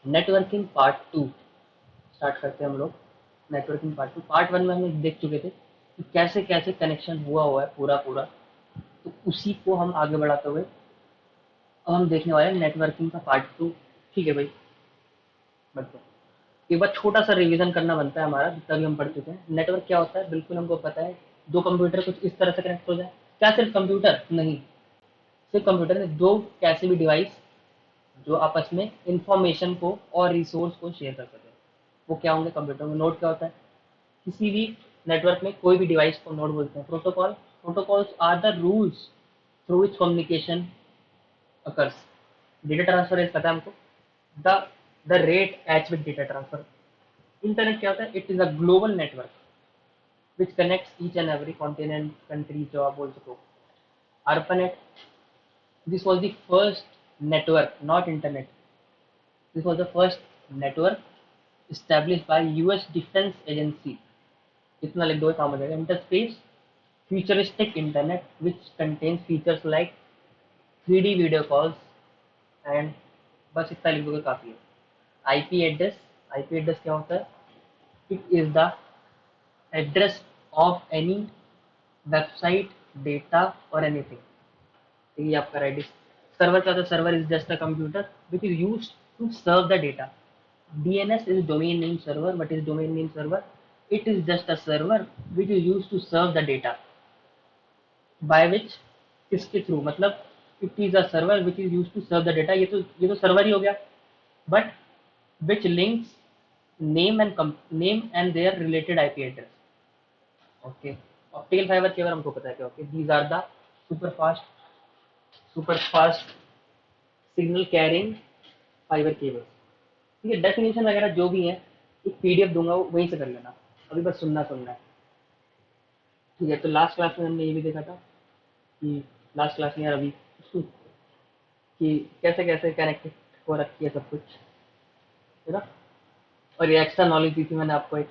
Networking part two start करते हैं हम लोग। Networking part two, part one में हम लोग देख चुके थे कि कैसे कैसे कनेक्शन हुआ है पूरा पूरा। तो उसी को हम आगे बढ़ाते हुए अब हम देखने वाले हैं नेटवर्किंग का पार्ट टू। ठीक है भाई, बढ़ते हैं। एक बार छोटा सा रिवीजन करना बनता है हमारा, जितना भी हम पढ़ चुके हैं। नेटवर्क क्या होता है, बिल्कुल हमको पता है। दो कंप्यूटर कुछ इस तरह से कनेक्ट हो जाए। क्या सिर्फ कंप्यूटर नहीं, सिर्फ कंप्यूटर नहीं, दो कैसे भी डिवाइस जो आपस में इंफॉर्मेशन को और रिसोर्स को शेयर कर सके, वो क्या होंगे, कंप्यूटर में। नोड क्या होता है, किसी भी नेटवर्क में कोई भी डिवाइस को नोड बोलते हैं। Protocol, protocols are the rules through which communication occurs. Data transfer is पता है हमको, the the rate each with data transfer. Internet क्या होता है, it is a global network which connects each and every continent, country, जो आप बोल सको। ARPANET, this was the first network, not internet. This was the first network established by US Defense Agency. इतना लिख दो काम हो जाएगा। Interspace futuristic internet which contains features like 3D video calls and बस इतना लिख दोगे काफी है। आईपी एड्रेस, आईपी एड्रेस क्या होता है, it is the address of any website, data और एनीथिंग। ये आपका रेडिस। सर्वर क्या होता है, server is just a computer which is use to serve the data. DNS is domain name server. What is domain name server? It is just a server which is used to serve the data by which, किसके through, मतलब it is a server which is used to serve the data। ये तो server ही हो गया, but which links name and their related IP address। Okay, optical fibre cable हमको पता है क्या होती है। These are the super fast signal carrying fibre cable. ठीक है, डेफिनेशन वगैरह जो भी है एक PDF दूंगा, वो वहीं से कर लेना, अभी बस सुनना है। ठीक है, तो लास्ट क्लास में हमने ये भी देखा था कि, लास्ट क्लास में यार अभी, कि कैसे कैसे कनेक्टेड हो रखी है सब कुछ, है ना। और ये एक्स्ट्रा नॉलेज दी थी मैंने आपको एक,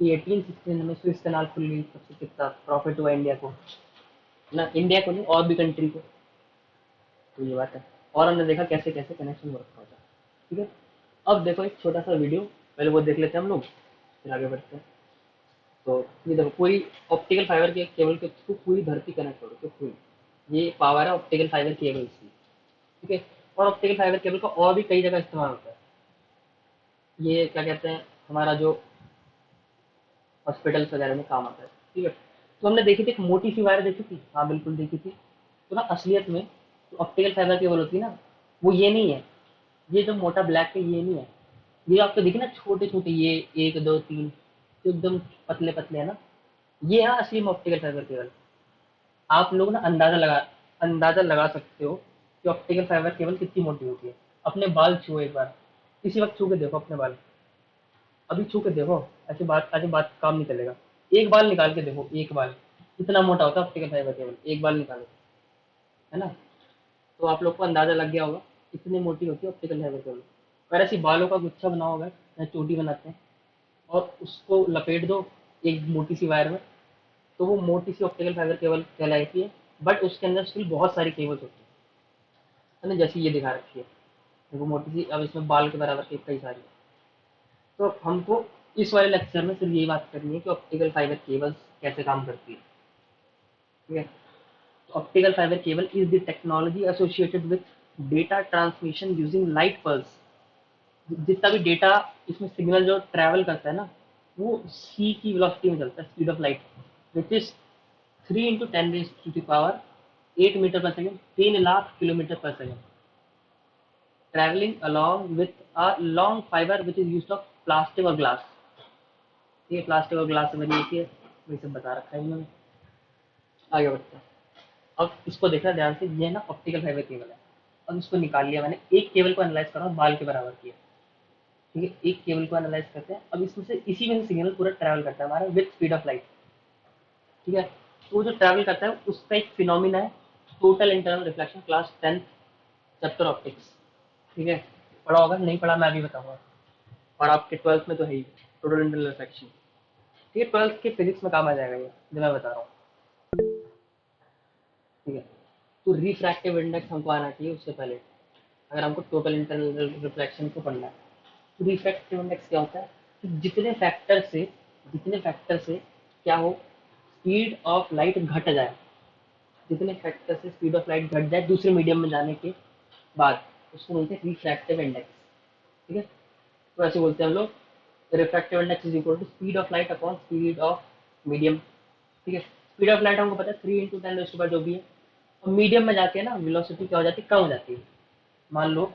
कि 1816 में स्विस कनाल खुली, सबसे कितना प्रॉफिट हुआ इंडिया को, ना इंडिया को नहीं और भी कंट्री को। तो ये बात है। और हमने देखा कैसे कैसे कनेक्शन हो रखा होता है। ठीक है, अब देखो एक छोटा सा वीडियो, पहले वो देख लेते हैं हम लोग, फिर आगे बढ़ते हैं। तो ये देखो, पूरी ऑप्टिकल फाइबर के केबल के थ्रू पूरी धरती कनेक्ट हो रही है पूरी। ये पावर है ऑप्टिकल फाइबर केबल की। ठीक है, और ऑप्टिकल फाइबर केबल का और भी कई जगह इस्तेमाल होता है। ये क्या कहते हैं, हमारा जो हॉस्पिटल्स वगैरह में काम आता है। ठीक है, तो हमने देखी थी एक मोटी सी वायर देखी थी, हाँ बिल्कुल देखी थी। तो ना असलियत में जो ऑप्टिकल फाइबर केबल होती है ना, वो ये नहीं है। ये जो मोटा ब्लैक है ये नहीं है। ये आपको दिखे ना छोटे छोटे, ये एक दो तीन, जो एकदम पतले पतले है ना, ये है असली में ऑप्टिकल फाइबर केबल। आप लोग ना अंदाजा लगा सकते हो कि ऑप्टिकल फाइबर केबल कितनी मोटी होती है। अपने बाल छुओ एक बार, इसी वक्त छू के देखो अपने बाल, अभी छू के देखो। ऐसे बात काम नहीं चलेगा। एक बाल निकाल के देखो, एक बाल इतना मोटा होता है ऑप्टिकल फाइबर केबल, एक बाल निकालो, है ना। तो आप लोग को अंदाजा लग गया होगा कितनी मोटी होती है ऑप्टिकल फाइबर केबल। अगर ऐसी बालों का गुच्छा बना होगा या चोटी बनाते हैं और उसको लपेट दो एक मोटी सी वायर में, तो वो मोटी सी ऑप्टिकल फाइबर केबल कहलाती है। बट उसके अंदर स्टिल बहुत सारी केबल्स होती है ना, जैसी ये दिखा रखी है, देखो मोटी सी, अब इसमें बाल के बराबर की कई सारी। तो हमको इस वाले लेक्चर में सिर्फ यही बात करनी है कि ऑप्टिकल फाइबर केबल्स कैसे काम करती है। ठीक है, तो optical fibre cable is the technology associated with data transmission using light pulse. जितना भी डेटा इसमें सिग्नल जो ट्रैवल करता है ना, वो सी की वेलोसिटी में चलता है, speed of light, which is 3 × 10⁻⁸ 8 metre पर सेकेंड, 3 लाख किलोमीटर पर second, traveling along with a long fiber which is used of plastic और glass। ये प्लास्टिक और ग्लास से बनी होती है, वही सब बता रखा है इन्होंने। आगे बढ़ते हैं। अब इसको देखना ध्यान से, ये ना ऑप्टिकल फाइबर केबल है। अब इसको निकाल लिया मैंने, एक केबल को एनालाइज करा, बाल के बराबर किया। ठीक है, एक केबल को एनालाइज करते हैं। अब इसमें से, इसी में से सिग्नल पूरा ट्रैवल करता है हमारा विथ स्पीड ऑफ लाइट। ठीक है, तो वो जो ट्रैवल करता है उसका एक फिनोमिना है, total internal reflection, class 10 chapter optics. ठीक है, पढ़ा होगा, नहीं पढ़ा मैं अभी बताऊंगा। और आपके 12th में तो है ही टोटल इंटरनल रिफ्लेक्शन। ठीक है, 12th के फिजिक्स में काम आ जाएगा ये जो मैं बता रहा हूँ। ठीक है, तो रिफ्रैक्टिव इंडेक्स हमको आना चाहिए उससे पहले, अगर हमको टोटल इंटरनल रिफ्लेक्शन को पढ़ना है। रिफ्रैक्टिव इंडेक्स क्या होता है कि जितने फैक्टर से क्या हो, स्पीड ऑफ लाइट घट जाए, जितने फैक्टर से स्पीड ऑफ लाइट घट जाए दूसरे मीडियम में जाने के बाद, उसको बोलते हैं रिफ्रैक्टिव इंडेक्स। ठीक है, तो ऐसे बोलते हैं हम लोग, refractive index is equal to speed of light upon speed of medium. ठीक है, स्पीड ऑफ लाइट हमको पता है 3 × 10⁻⁴ जो भी है, और मीडियम में जाके ना वेलोसिटी क्या हो जाती है, कम हो जाती है। मान लो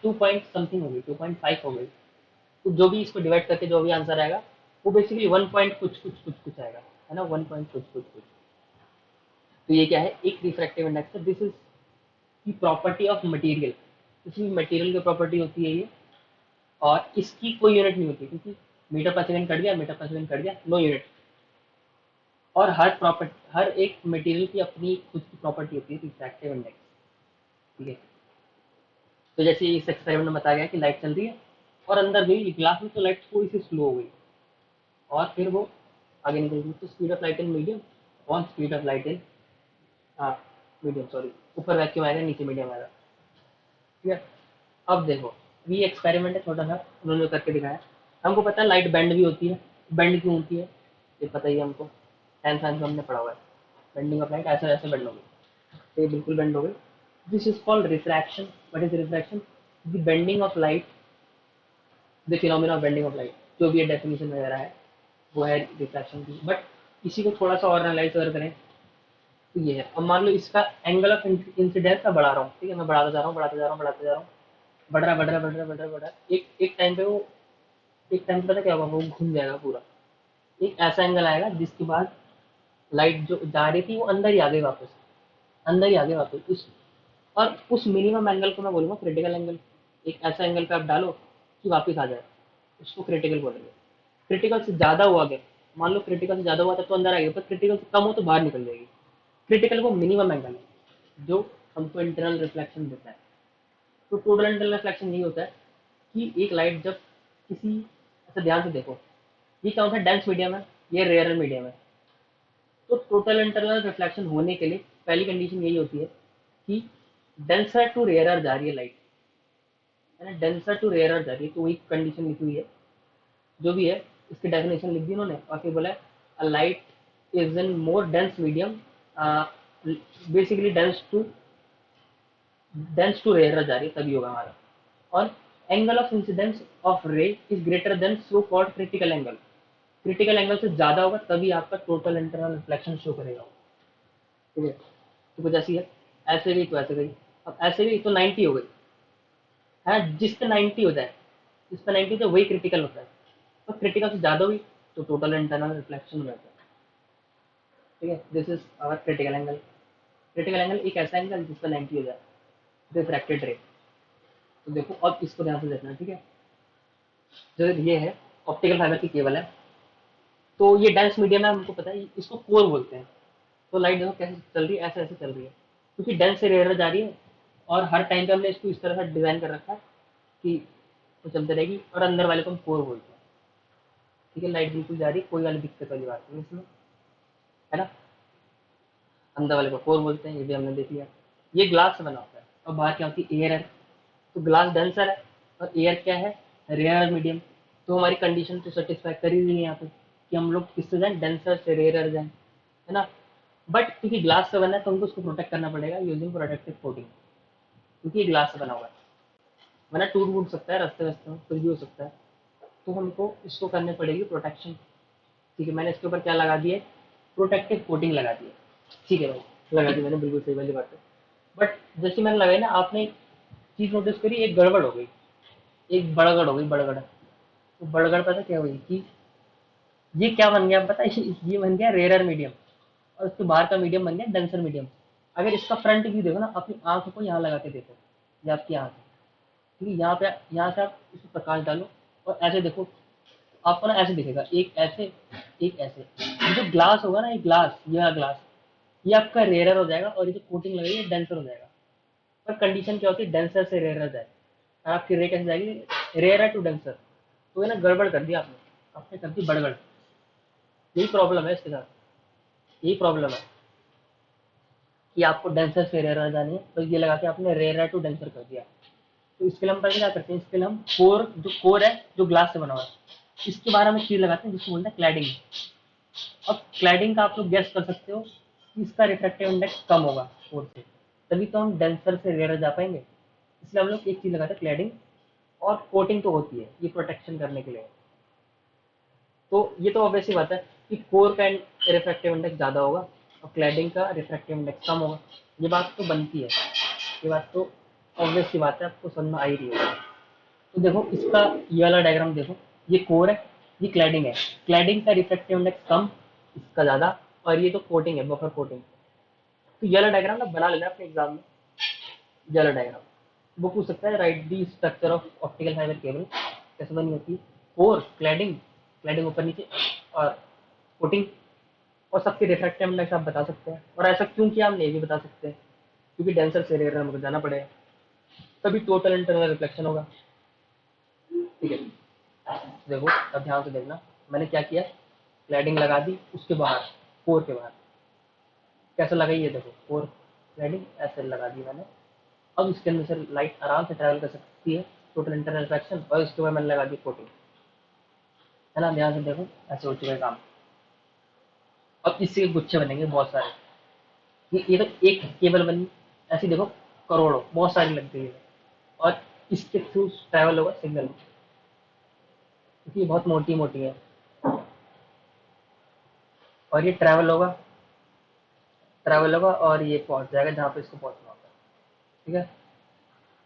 2 पॉइंट समथिंग हो गई, 2.5 हो गई, तो जो भी इसको डिवाइड करके जो भी आंसर आएगा वो बेसिकली 1 पॉइंट कुछ कुछ कुछ कुछ आएगा, है ना, 1 पॉइंट कुछ कुछ कुछ। तो ये क्या है, एक रिफ्रैक्टिव इंडेक्स है। दिस इज की प्रॉपर्टी ऑफ मटेरियल, किसी भी मटेरियल की प्रॉपर्टी होती है ये, और इसकी कोई यूनिट नहीं होती, क्योंकि मीटर पर सेकंड कट गया, मीटर पर सेकंड कट गया, नो यूनिट। और हर एक मटेरियल की अपनी खुद की प्रॉपर्टी होती है रिफ्रैक्टिव इंडेक्स। ठीक है, तो जैसे इस एक्सपेरिमेंट में बताया गया कि लाइट चल रही है और अंदर गई ग्लास में, तो लाइट थोड़ी सी स्लो हो गई और फिर वो आगे निकल गई। तो speed of light in medium और स्पीड ऑफ लाइट इन, हाँ मीडियम सॉरी, ऊपर वैक्यूम आएगा नीचे मीडियम आएगा। ठीक है, अब देखो, ये एक्सपेरिमेंट है छोटा सा, उन्होंने करके दिखाया। हमको पता है लाइट बेंड भी होती है, बेंड क्यों होती है ये पता ही है हमको, 10th साइंस में हमने पढ़ा हुआ है। बेंडिंग ऑफ लाइट, ऐसे ऐसे बेंड हो गई, तो ये बिल्कुल बेंड हो गई। This is called refraction. What is refraction? The bending of light, the phenomena of bending of light, जो भी ये डेफिनेशन वगैरह है वो है रिफ्रैक्शन की। बट इसी को थोड़ा सा और एनालाइज अगर करें तो ये है, अब मान लो इसका एंगल ऑफ इंसिडेंस मैं बढ़ा रहा हूँ, ठीक है, मैं बढ़ाता जा रहा हूँ, बढ़ाता जा रहा हूँ, बढ़ाता जा रहा हूँ, बढ़ रहा है, बढ़ रहा है, बढ़ रहा है, बढ़ रहा है, बढ़ रहा है। एक टाइम पे वो, एक टाइम पे पता क्या होगा, वो घूम जाएगा पूरा, एक ऐसा एंगल आएगा जिसके बाद लाइट जो जा रही थी वो अंदर ही आ गई वापस, अंदर ही आ गई वापस उस, और उस मिनिमम एंगल को मैं बोलूँगा क्रिटिकल एंगल। एक ऐसा एंगल पे आप डालो कि वापस आ जाए, उसको क्रिटिकल बोलेंगे। क्रिटिकल से ज़्यादा हुआ अगर, मान लो क्रिटिकल से ज़्यादा हुआ तब तो अंदर आएगी, पर क्रिटिकल से कम हो तो बाहर निकल जाएगी। क्रिटिकल वो मिनिमम एंगल है जो हमको इंटरनल रिफ्लेक्शन देता है। तो टोटल इंटरनल रिफ्लेक्शन यही होता है कि एक लाइट जब किसी, ऐसा ध्यान से देखो, ये कौन सा डेंस मीडियम है, ये रेयर मीडियम है। तो टोटल इंटरनल रिफ्लेक्शन होने के लिए पहली कंडीशन यही होती है कि डेंसर टू रेयरर जा रही है लाइट, है ना, डेंसर टू रेयरर जा रही है, तो वही कंडीशन लिखी हुई है, जो भी है इसकी डेफिनेशन लिख दी उन्होंने, और फिर बोला a light is in more dense medium, basically dense to rarer जा रही है तभी होगा हमारा। और angle of incidence of ray is greater than so called critical angle, critical angle से ज्यादा होगा तभी आपका टोटल इंटरनल रिफ्लेक्शन शो करेगा। ठीक है, तो कुछ ऐसी है, ऐसे भी तो ऐसे गई, अब ऐसे भी तो 90 हो गई है, जिस पे 90 हो जाए, जिस पे 90 हो जाए वही क्रिटिकल होता है, तो क्रिटिकल से ज्यादा हुई तो टोटल इंटरनल रिफ्लेक्शन हो जाता है। ठीक है, this is our critical angle. Critical angle एक ऐसा एंगल जिस पे 90 हो जाए, रिफ्रैक्टेड रे। तो देखो अब इसको ध्यान से देखना, ठीक है, जो ये है ऑप्टिकल फाइबर की केबल है, तो ये डेंस मीडियम है, हमको पता है, इसको कोर बोलते हैं। तो लाइट देखो कैसे चल रही है, ऐसे ऐसे चल रही है, क्योंकि डेंस से रेयर जा रही है, और हर टाइम पे हमने इसको इस तरह से डिजाइन कर रखा है कि वो चलते रहेगी, और अंदर वाले को हम कोर बोलते हैं। ठीक है, लाइट बिल्कुल जा रही है, कोई वाली दिक्कत वाली बात नहीं इसमें, है ना, अंदर वाले को कोर बोलते हैं, ये भी हमने देख लिया। ये ग्लास से बना होता है, और बाहर क्या होती है, एयर है, तो ग्लास डेंसर है और एयर क्या है, रेयर मीडियम। तो हमारी कंडीशन तो सेटिस्फाई कर ही रही है यहाँ पे कि हम लोग किससे जाएं, डेंसर से रेयर जाएं, है ना। बट क्योंकि ग्लास से बना है तो हमको उसको प्रोटेक्ट करना पड़ेगा यूजिंग प्रोटेक्टिव कोटिंग, क्योंकि ये ग्लास से बना हुआ है, वरना टूट फूट सकता है रास्ते रास्ते में, कुछ भी हो सकता है। तो हमको इसको करनी पड़ेगी प्रोटेक्शन। ठीक है, मैंने इसके ऊपर क्या लगा दिया, प्रोटेक्टिव कोटिंग लगा दी है। ठीक है भाई, लगा दी मैंने, बिल्कुल सही वाली बात है। बट जैसे मैंने लगाई ना, आपने चीज नोटिस करी, एक गड़बड़ हो गई, एक बड़गड़ हो गई, बड़गड़। तो बड़गड़ पता क्या हुई कि ये क्या बन गया पता है, ये बन गया रेयर मीडियम, और उसके बाहर का मीडियम बन गया डेंसर मीडियम। अगर इसका फ्रंट व्यू देखो ना, अपनी आंख को यहाँ लगा के देखो, ये आपकी आंख है, ठीक है, यहाँ से आप इसको प्रकाश डालो और ऐसे देखो, आपको ना ऐसे दिखेगा, एक ऐसे, एक ऐसे। ये जो ग्लास होगा ना, ये ग्लास, ये वाला ग्लास, ये आपका रेयर हो जाएगा, और ये जो कोटिंग लगेगी ये डेंसर हो जाएगा। पर कंडीशन क्या होती है, डेंसर से रेयर जाए, आपकी रे कैसे जाएगी, रेयर है टू डेंसर। तो ये ना गड़बड़ कर दिया आपने, आपने कर दी बड़गड़। यही प्रॉब्लम है इसके साथ, यही प्रॉब्लम है कि आपको डेंसर से रेयर जानी है, तो ये लगा के आपने रेयर टू डेंसर कर दिया। तो इसके लिए हम पहले क्या करते हैं, इसके लिए हम कोर है जो ग्लास से बना हुआ है, इसके बारे में चीज लगाते हैं जिसको बोलते हैं क्लैडिंग। अब क्लैडिंग का आप लोग गेस कर सकते हो कि इसका रिफ्रैक्टिव इंडेक्स कम होगा कोर से, तभी तो हम डेंसर से रेयर जा पाएंगे। इसलिए हम लोग एक चीज लगाते हैं क्लैडिंग, और कोटिंग तो होती है ये प्रोटेक्शन करने के लिए। तो ये तो ऑब्वियसली बात है कि कोर का रिफ्रैक्टिव इंडेक्स ज़्यादा होगा और क्लैडिंग का रिफ्रैक्टिव इंडेक्स कम होगा। ये बात तो बनती है, ये बात तो ऑब्वियसली बात है, आपको समझ में आ ही रही है। तो देखो इसका ये वाला डायग्राम देखो, ये कोर है, ये क्लैडिंग है। क्लैडिंग का रिफ्रैक्टिव इंडेक्स कम, इसका ज़्यादा, और ये तो कोटिंग है, बफर कोटिंग। तो ये वाला डायग्राम ना बना लेना अपने एग्जाम में, ये वाला डायग्राम वो पूछ सकता है, right the structure of optical fibre cable, कैसे बनी होती है, कोर, क्लैडिंग, क्लैडिंग ऊपर नीचे, और कोटिंग, और सबके रिफ्रैक्टिव इंडेक्स आप बता सकते हैं। और ऐसा क्यों किया हमने ये भी बता सकते हैं, क्योंकि डेंसर से रेयर हमको जाना पड़ेगा, तभी टोटल इंटरनल रिफ्लेक्शन होगा। ठीक है, देखो अब ध्यान से देखना, मैंने क्या किया, क्लैडिंग लगा दी उसके बाहर, कोर के बाहर कैसे लगाई, ये देखो कोर क्लैडिंग ऐसे लगा दी मैंने। अब इसके अंदर से लाइट आराम से ट्रैवल कर सकती है, टोटल इंटरनल रिफ्लेक्शन, और उसके बाद मैंने लगा दी कोटिंग, है ना। ध्यान से देखो ऐसे हो चुका है काम। अब इससे गुच्छे बनेंगे बहुत सारे, ये तो एक केबल बनी, ऐसी देखो करोड़ों, बहुत सारी लग गई है, और इसके थ्रू ट्रैवल होगा सिग्नल, क्योंकि ये बहुत मोटी मोटी है, और ये ट्रैवल होगा और ये पहुंच जाएगा जहाँ पे इसको पहुंचना होता है। ठीक है,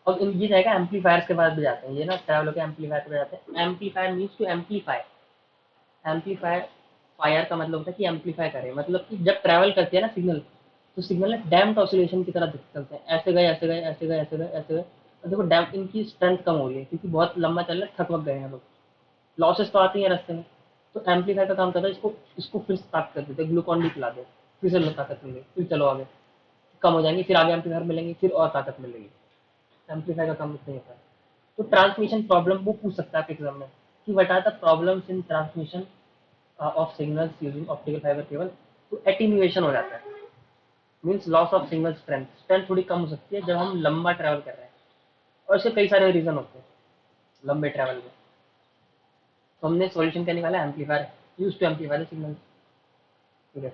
अब ये जाएगा एम्पलीफायर के बाद भी जाते हैं, ये ना ट्रैवल होकर एम्पलीफायर पे जाते हैं। Amplifier means to amplify, amplifier, fire का मतलब होता है कि एम्पलीफाई करे, मतलब कि जब ट्रैवल करती है ना सिग्नल, तो सिग्नल डैम्प्ड ऑसिलेशन की तरह चलते हैं, ऐसे गए ऐसे गए ऐसे गए ऐसे गए ऐसे गए। और देखो डैम्प, इनकी स्ट्रेंथ कम हो रही है क्योंकि बहुत लंबा चल रहा है, थक वक गए हैं लोग, लॉसेस तो आती हैं रास्ते में। तो एम्पलीफायर का काम करता है इसको इसको फिर से ताकत कर देते हैं, ग्लूकॉन डी पिला दे, फिर से लो ताकत मिल गई, फिर चलो आगे, कम हो जाएंगे, फिर आगे एम्पलीफायर मिलेंगे, फिर और ताकत मिलेगी। एम्पलीफायर का काम इतना ही होता है। तो ट्रांसमिशन प्रॉब्लम वो पूछ सकता है एग्जाम में कि what are the problems in transmission of signals using optical fibre cable. तो एटीन्यूएशन हो जाता है, means loss of signal strength, strength थोड़ी कम हो सकती है जब हम लंबा ट्रैवल कर रहे हैं, और इसके कई सारे रीजन होते हैं लंबे ट्रैवल में। तो हमने सॉल्यूशन क्या निकाला, amplifier, use to amplify the signal. ठीक है,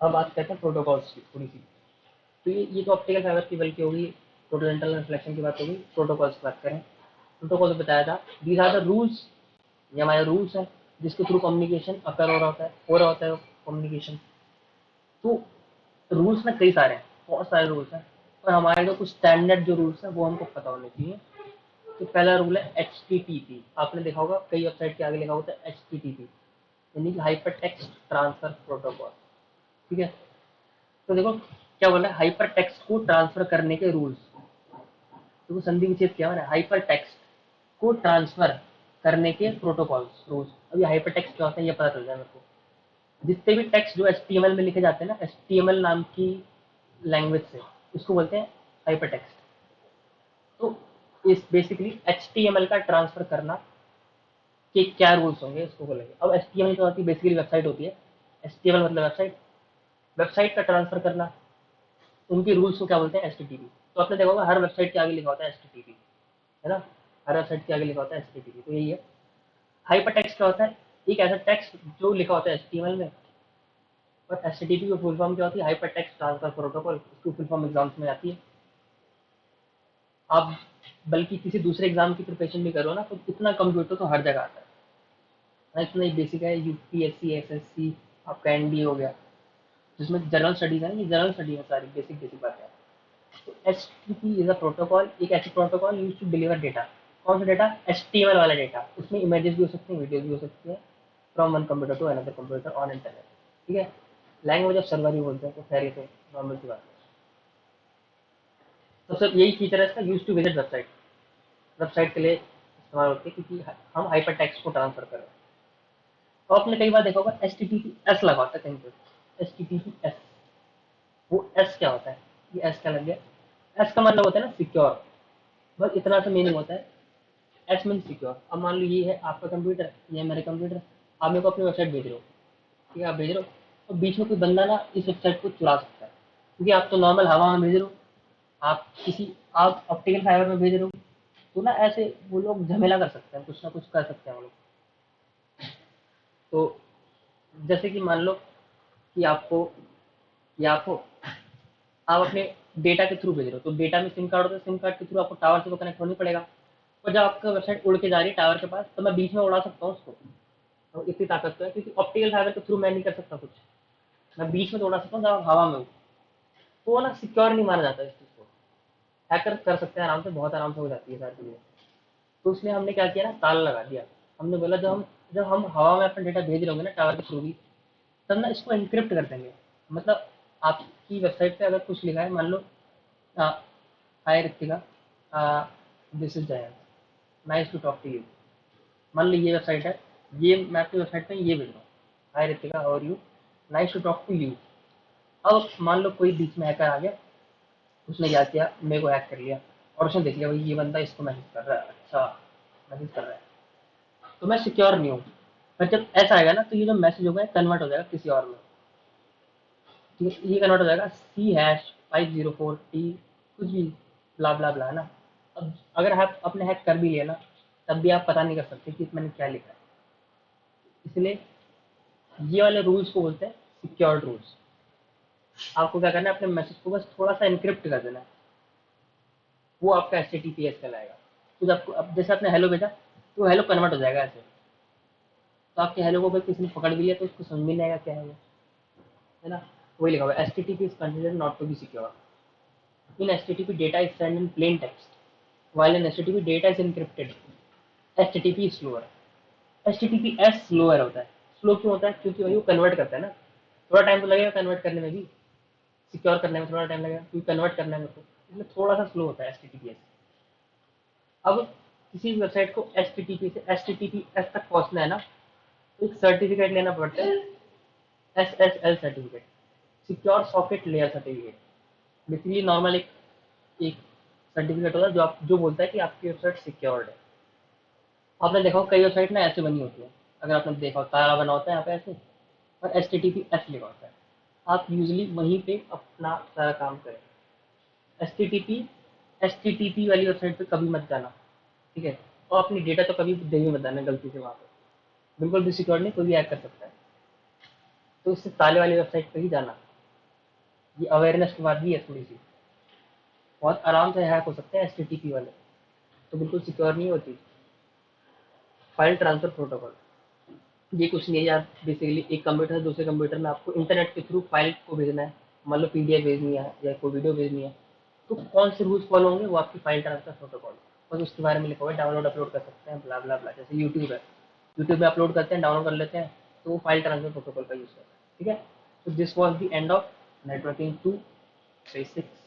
अब बात करते हैं प्रोटोकॉल्स की थोड़ी सी। तो ये तो ऑप्टिकल फाइबर केबल की होगी, टोटल इंटरनल रिफ्लेक्शन की बात होगी। प्रोटोकॉल्स की बात करें, प्रोटोकॉल बताया था, दीज आर द रूल्स, ये हमारे रूल्स हैं जिसके थ्रू कम्युनिकेशन अकर हो रहा होता है कम्युनिकेशन। तो रूल्स में कई सारे हैं, बहुत सारे रूल्स हैं, और हमारे जो कुछ स्टैंडर्ड जो रूल्स हैं वो हमको पता होने चाहिए। तो पहला रूल है HTTP, आपने देखा होगा कई वेबसाइट के आगे लिखा होता है HTTP, यानी कि हाइपर टेक्स्ट ट्रांसफर प्रोटोकॉल। ठीक है, तो देखो क्या बोला है, हाइपर टेक्स्ट को ट्रांसफर करने के रूल्स। तो संधि विच्छेद क्या है, हाइपर टेक्स्ट को ट्रांसफर करने के प्रोटोकॉल्स रूल्स। अभी हाइपर टेक्स्ट क्या होता है ये पता चल जाए मेरे को। जितने भी टेक्स्ट जो HTML में लिखे जाते हैं ना, HTML नाम की लैंग्वेज से, उसको बोलते हैं हाइपर टेक्स्ट। तो इस बेसिकली HTML का ट्रांसफर करना के क्या रूल्स होंगे इसको बोलेंगे। अब HTML क्या होती है, बेसिकली वेबसाइट होती है, HTML मतलब वेबसाइट, वेबसाइट का ट्रांसफर करना, उनके रूल्स को क्या बोलते हैं, HTTP। तो आपने देखा होगा हर वेबसाइट के आगे लिखा होता है HTTP, है ना, हर वेबसाइट के आगे लिखा होता है HTTP। तो यही है। हाइपर टेक्स्ट क्या होता है, एक ऐसा टेक्स्ट जो लिखा होता है HTML में। और HTTP की फुल फॉर्म क्या होती है, हाइपर टेक्स्ट ट्रांसफर प्रोटोकॉल, इसकी फुल फॉर्म एग्जाम्स में आती है। आप बल्कि किसी दूसरे एग्जाम की प्रिपरेशन भी करो ना, तो इतना कंप्यूटर तो हर जगह आता है ना, इतना ही बेसिक है। UPSC SSC आपका ND हो गया, जिसमें जनरल स्टडीज है, ये जनरल स्टडी है, सारी बेसिक बेसिक बातें हैं। तो HTTP इज अ प्रोटोकॉल, एक ऐसी protocol use to deliver data. कौन सा डेटा, HTML वाला डेटा, उसमें इमेजेस भी हो सकती हैं, वीडियोज भी हो सकती है, from one computer to another computer on internet. ठीक है, लैंग्वेज ऑफ सर्वर ही बोलते हैं, तो खैर ये तो नॉर्मल सी बात है। तो सर यही फीचर है इसका, use to visit website, website के लिए इस्तेमाल होती है क्योंकि हम हाइपर टेक्स्ट को ट्रांसफर कर रहे हैं। तो आपने कई बार देखा होगा HTTPS लगा होता है कहीं पे, HTTPS, वो S क्या होता है, ये S क्या लग गया, S का मतलब होता है ना सिक्योर, बस इतना सा मीनिंग होता है। S mean secure. अब मान लो ये है आपका कंप्यूटर, ये है मेरा कंप्यूटर, आप मेरे को अपनी वेबसाइट भेज रहे हो, ठीक है, आप भेज रहे हो, और बीच में कोई बंदा ना इस वेबसाइट को चुरा सकता है, क्योंकि आप तो नॉर्मल हवा में भेज रहे हो, आप ऑप्टिकल फाइबर में भेज रहे हो, तो ना ऐसे वो लोग झमेला कर सकते हैं, कुछ ना कुछ कर सकते हैं वो लोग। तो जैसे कि मान लो कि आपको कि आपको आप अपने डेटा के थ्रू भेज रहे हो, तो डेटा में सिम कार्ड होता है, सिम कार्ड के थ्रू आपको टावर से तो कनेक्ट होना ही पड़ेगा। और जब आपका वेबसाइट उड़ के जा रही है टावर के पास, तो मैं बीच में उड़ा सकता हूँ उसको, तो इतनी ताकत तो है, क्योंकि ऑप्टिकल फाइबर के थ्रू मैं नहीं कर सकता कुछ। मैं बीच में तो उड़ा सकता हूँ जब आप हवा में हो, तो वो ना सिक्योर नहीं माना जाता इस चीज़ को। हैकर कर सकते हैं आराम से, बहुत आराम से हो जाती है सारी चीज़ें। तो इसलिए हमने क्या किया ना, ताला लगा दिया। हमने बोला जब हम हवा में अपना डेटा भेज रहे होंगे ना टावर के थ्रू भी, तब ना इसको एन्क्रिप्ट कर देंगे। मतलब आपकी वेबसाइट पे अगर कुछ लिखा है, मान लो hi Ritika, this is Jayant, nice to talk to you. मान लो ये वेबसाइट है, ये मैं आपकी वेबसाइट पे ये भेज रहा हूँ, hi Ritika how are you, nice to talk to you. अब मान लो कोई बीच में हैकर आ गया, उसने क्या किया, मेरे को हैक कर लिया, और उसने देख लिया भाई ये बंदा इसको मैसेज कर रहा है, अच्छा मैसेज कर रहा है, तो मैं सिक्योर नहीं हूँ। पर जब ऐसा आएगा ना, तो ये जो मैसेज होगा कन्वर्ट हो जाएगा किसी और में। ठीक है, ये कन्वर्ट हो जाएगा C#504T, कुछ भी ब्ला ब्ला ब्ला है ना। अब अगर आप अपने हैक कर भी लिया ना, तब भी आप पता नहीं कर सकते कि मैंने क्या लिखा है। इसलिए ये वाले रूल्स को बोलते हैं सिक्योर्ड रूल्स। आपको क्या करना है, अपने मैसेज को बस थोड़ा सा एनक्रिप्ट कर देना है, वो आपका HTTPS कहलाएगा। तो जब अब जैसे आपने हेलो भेजा, तो हेलो कन्वर्ट हो जाएगा ऐसे। तो आपके हेलो को अगर किसी ने पकड़ भी लिया, तो उसको समझ में नहीं आएगा क्या है वो, है ना। वही लिखा हुआ है, HTTP is considered not to be secure. In HTTP data is send in plain text while in HTTP data is encrypted. HTTP is slower. HTTPS slower होता है। स्लो क्यों होता है, क्योंकि वही वो कन्वर्ट करता है ना, थोड़ा टाइम तो लगेगा कन्वर्ट करने में भी, सिक्योर करने में थोड़ा टाइम लगेगा, क्योंकि कन्वर्ट करना है मेरे को, इसलिए थोड़ा सा स्लो होता है HTTPS। अब किसी वेबसाइट को HTTP से HTTPS तक पहुंचना है ना, तो एक सर्टिफिकेट लेना पड़ता है, SSL certificate, secure socket layer certificate. Basically normal एक सर्टिफिकेट होता है जो बोलता है कि आपकी वेबसाइट सिक्योर्ड है। आपने देखा हो कई वेबसाइट ना ऐसे बनी होती है, अगर आपने देखा हो तारा बना होता है यहाँ पे ऐसे, और HTTPS लिखा होता है। आप यूजली वहीं पे अपना सारा काम करें। एच टी टी पी वाली वेबसाइट पे कभी मत जाना, ठीक है। और अपनी डेटा तो कभी दे भी मत जाना गलती से वहाँ पे, बिल्कुल भी सिक्योर नहीं, कोई भी हैक कर सकता है। तो इससे ताले वाली वेबसाइट पे ही जाना। ये अवेयरनेस की बात भी है थोड़ी सी, बहुत आराम से हैक हो सकते हैं HTTP वाले, तो बिल्कुल सिक्योर नहीं होती। फाइल ट्रांसफर प्रोटोकॉल, ये कुछ नहीं है यार, बेसिकली एक कंप्यूटर से दूसरे कंप्यूटर में आपको इंटरनेट के थ्रू फाइल को भेजना है। मान लो PDF भेजनी है या कोई वीडियो भेजनी है, तो कौन से रूल्स फॉलो होंगे, वो आपकी फाइल ट्रांसफर प्रोटोकॉल, बस उसके बारे में लिखा हुआ है। डाउनलोड अपलोड कर सकते हैं, ब्ला ब्ला ब्ला, जैसे यूट्यूब है, यूट्यूब में अपलोड करते हैं, डाउनलोड कर लेते हैं, तो वो फाइल ट्रांसफर प्रोटोकॉल का यूज़ करता है। ठीक है, तो this was the end of networking 2 basics.